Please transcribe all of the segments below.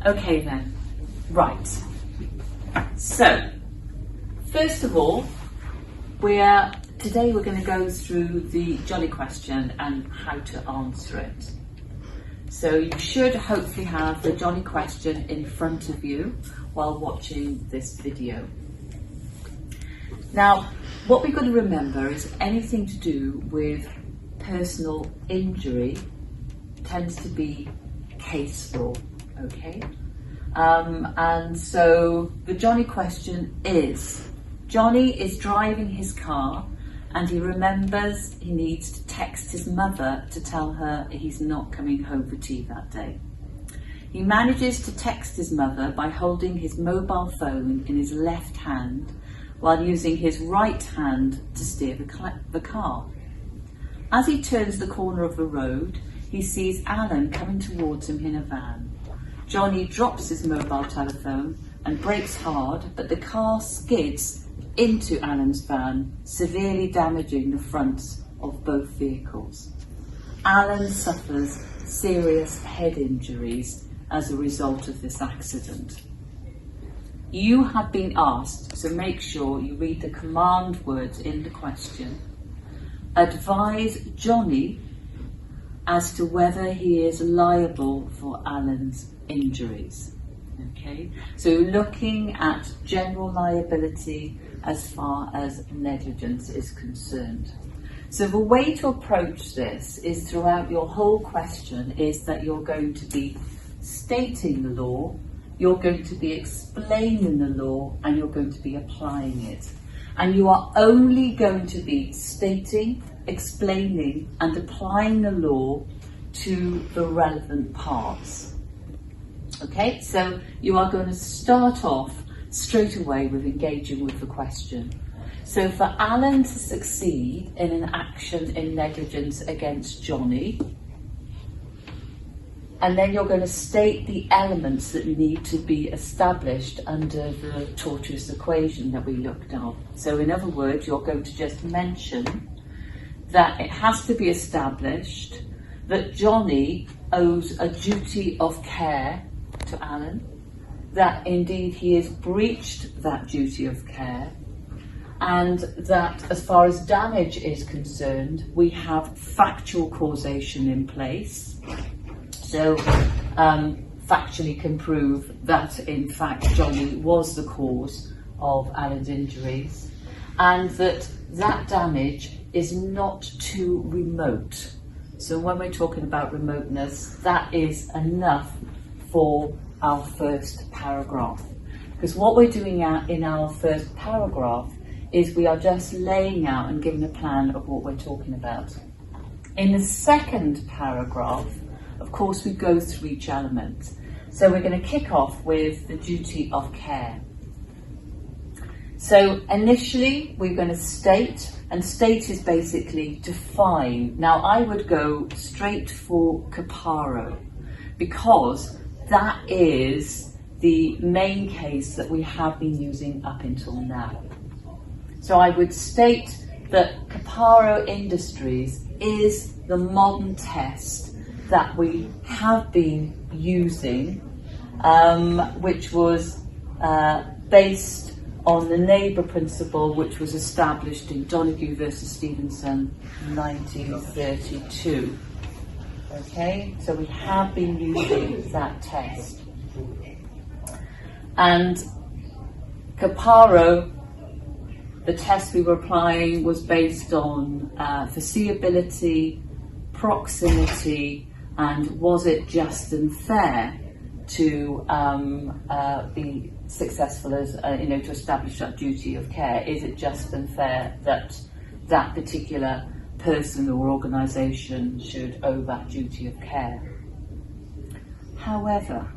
Okay then, right. So, first of all, today we're going to go through the jolly question and how to answer it. So you should hopefully have the jolly question in front of you while watching this video. Now, what we've got to remember is anything to do with personal injury tends to be case law, okay? And so the Johnny question is, Johnny is driving his car and he remembers he needs to text his mother to tell her he's not coming home for tea that day. He manages to text his mother by holding his mobile phone in his left hand while using his right hand to steer the car. As he turns the corner of the road, he sees Alan coming towards him in a van. Johnny drops his mobile telephone and brakes hard, but the car skids into Alan's van, severely damaging the fronts of both vehicles. Alan suffers serious head injuries as a result of this accident. You have been asked, so make sure you read the command words in the question. Advise Johnny as to whether he is liable for Alan's injuries. Okay, so looking at general liability as far as negligence is concerned. So the way to approach this is throughout your whole question is that you're going to be stating the law, you're going to be explaining the law, and you're going to be applying it. And you are only going to be stating, explaining, and applying the law to the relevant parts. Okay, so you are going to start off straight away with engaging with the question. So for Alan to succeed in an action in negligence against Johnny, and then you're going to state the elements that need to be established under the tortuous equation that we looked at. So in other words, you're going to just mention that it has to be established that Johnny owes a duty of care to Alan, that indeed he has breached that duty of care, and that as far as damage is concerned, we have factual causation in place. So factually can prove that in fact Johnny was the cause of Alan's injuries, and that damage is not too remote. So when we're talking about remoteness, that is enough for our first paragraph. Because what we're doing in our first paragraph is we are just laying out and giving a plan of what we're talking about. In the second paragraph, of course, we go through each element. So we're going to kick off with the duty of care. So initially, we're going to state, and state is basically define. Now, I would go straight for caparo, because that is the main case that we have been using up until now. So I would state that Caparo Industries is the modern test that we have been using, which was based on the neighbour principle, which was established in Donoghue versus Stevenson, 1932. Okay, so we have been using that test. And Caparo, the test we were applying was based on foreseeability, proximity, and was it just and fair to be successful as, to establish that duty of care? Is it just and fair that that particular person or organisation should owe that duty of care? However,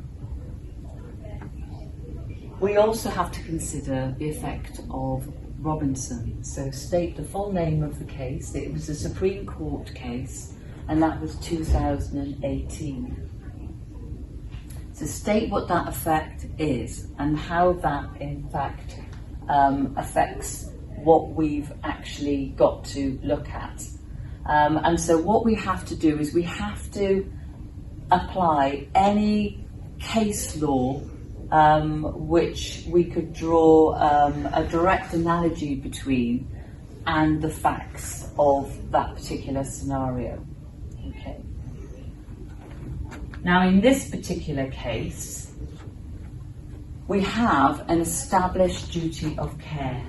we also have to consider the effect of Robinson. So state the full name of the case. It was a Supreme Court case, and that was 2018. So state what that effect is and how that in fact affects what we've actually got to look at. And so what we have to do is we have to apply any case law which we could draw a direct analogy between and the facts of that particular scenario. Okay. Now, in this particular case, we have an established duty of care.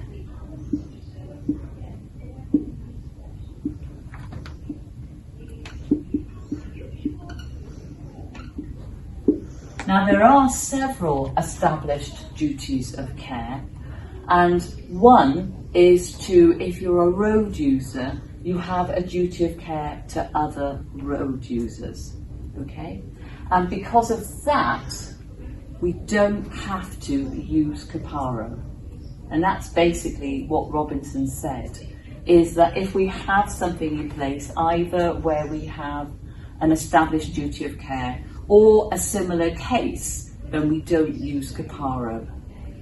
Now, there are several established duties of care, and one is to, if you're a road user, you have a duty of care to other road users, okay? And because of that, we don't have to use caparo. And that's basically what Robinson said, is that if we have something in place, either where we have an established duty of care or a similar case, then we don't use caparo.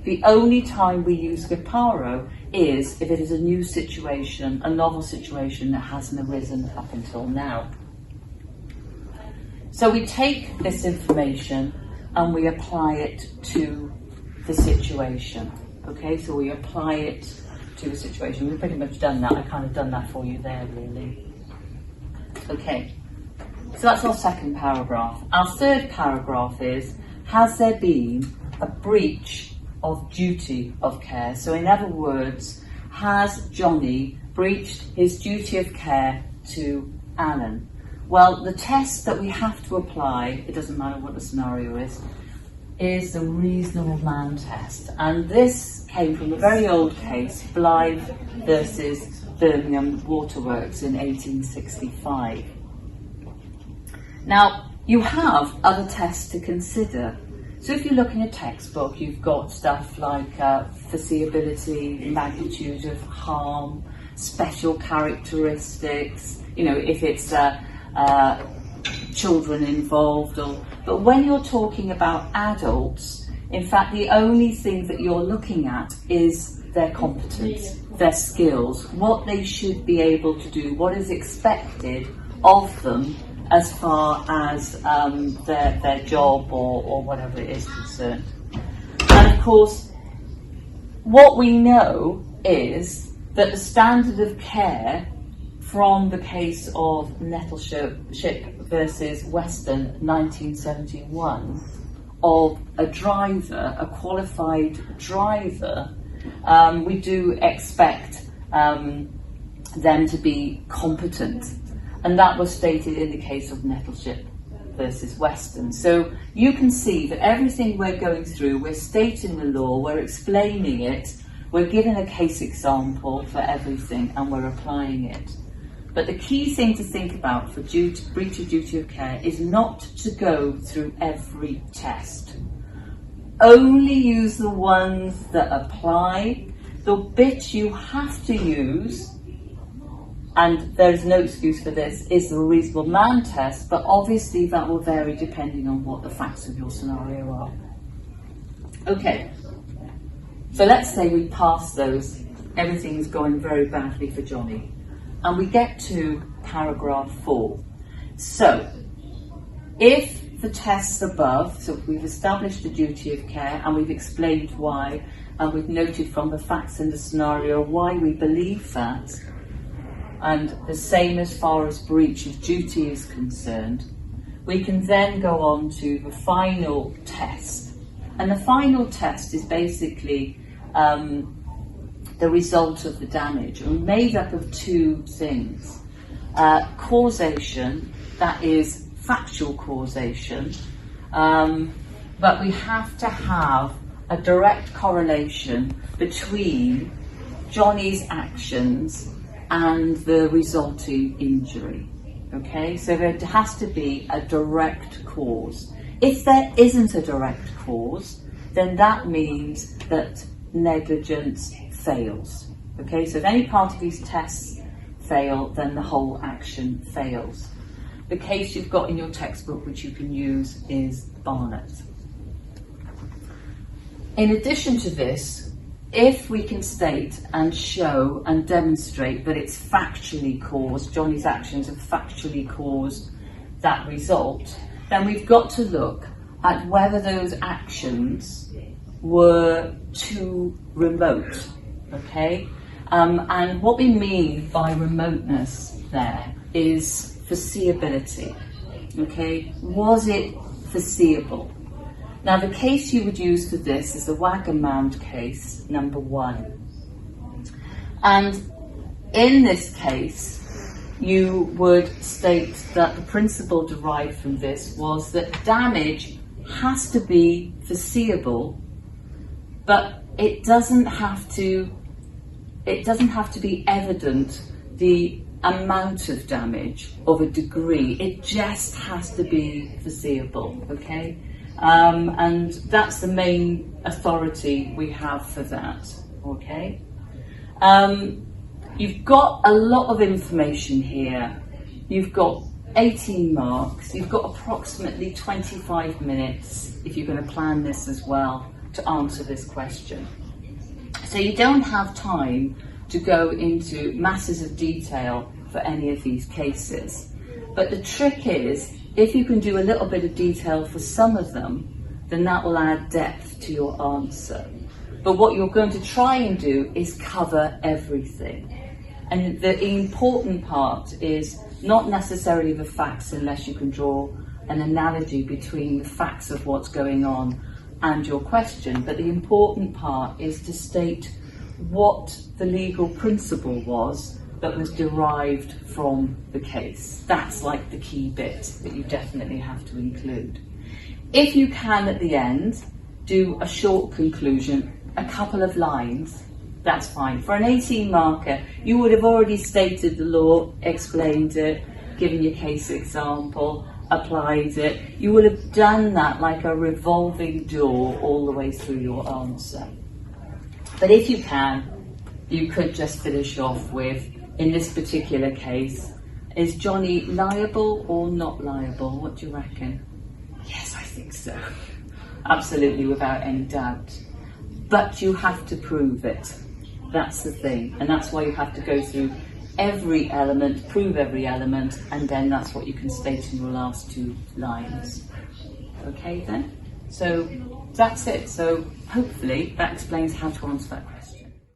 The only time we use caparo is if it is a new situation, a novel situation that hasn't arisen up until now. So we take this information and we apply it to the situation. Okay, so we apply it to the situation. We've pretty much done that. I've kind of done that for you there, really. Okay, so that's our second paragraph. Our third paragraph is, has there been a breach of duty of care? So in other words, has Johnny breached his duty of care to Alan? Well, the test that we have to apply, it doesn't matter what the scenario is the reasonable man test. And this came from a very old case, Blythe versus Birmingham Waterworks in 1865. Now, you have other tests to consider. So if you look in a textbook, you've got stuff like foreseeability, magnitude of harm, special characteristics, you know, if it's children involved. But when you're talking about adults, in fact, the only thing that you're looking at is their competence, their skills, what they should be able to do, what is expected of them as far as their job or whatever it is concerned. And of course, what we know is that the standard of care from the case of Nettleship versus Weston 1971 of a driver, a qualified driver, we do expect them to be competent. And that was stated in the case of Nettleship versus Weston. So you can see that everything we're going through, we're stating the law, we're explaining it, we're giving a case example for everything, and we're applying it. But the key thing to think about for breach of duty of care is not to go through every test. Only use the ones that apply. The bit you have to use, and there's no excuse for this, is the reasonable man test, but obviously that will vary depending on what the facts of your scenario are. Okay, so let's say we pass those, everything's going very badly for Johnny, and we get to paragraph 4. So, if the tests above, so we've established the duty of care and we've explained why, and we've noted from the facts in the scenario why we believe that, and the same as far as breach of duty is concerned, we can then go on to the final test. And the final test is basically the result of the damage, and made up of two things. Causation, that is factual causation, but we have to have a direct correlation between Johnny's actions and the resulting injury. Okay, so there has to be a direct cause. If there isn't a direct cause, then that means that negligence fails. Okay, so if any part of these tests fail, then the whole action fails. The case you've got in your textbook, which you can use, is Barnett. In addition to this, if we can state and show and demonstrate that it's factually caused, Johnny's actions have factually caused that result, then we've got to look at whether those actions were too remote, okay? And what we mean by remoteness there is foreseeability, okay? Was it foreseeable? Now, the case you would use for this is the Wagon Mound case, number 1. And in this case, you would state that the principle derived from this was that damage has to be foreseeable, but it doesn't have to be evident the amount of damage of a degree. It just has to be foreseeable, okay? And that's the main authority we have for that, okay? You've got a lot of information here. You've got 18 marks. You've got approximately 25 minutes, if you're going to plan this as well, to answer this question. So you don't have time to go into masses of detail for any of these cases. But the trick is, if you can do a little bit of detail for some of them, then that will add depth to your answer. But what you're going to try and do is cover everything. And the important part is not necessarily the facts, unless you can draw an analogy between the facts of what's going on and your question. But the important part is to state what the legal principle was that was derived from the case. That's like the key bit that you definitely have to include. If you can, at the end, do a short conclusion, a couple of lines, that's fine. For an 18 marker, you would have already stated the law, explained it, given your case example, applied it. You would have done that like a revolving door all the way through your answer. But if you can, you could just finish off with, in this particular case, is Johnny liable or not liable? What do you reckon? Yes, I think so. Absolutely, without any doubt. But you have to prove it. That's the thing. And that's why you have to go through every element, prove every element, and then that's what you can state in your last 2 lines. Okay then? So that's it. So hopefully that explains how to answer that question.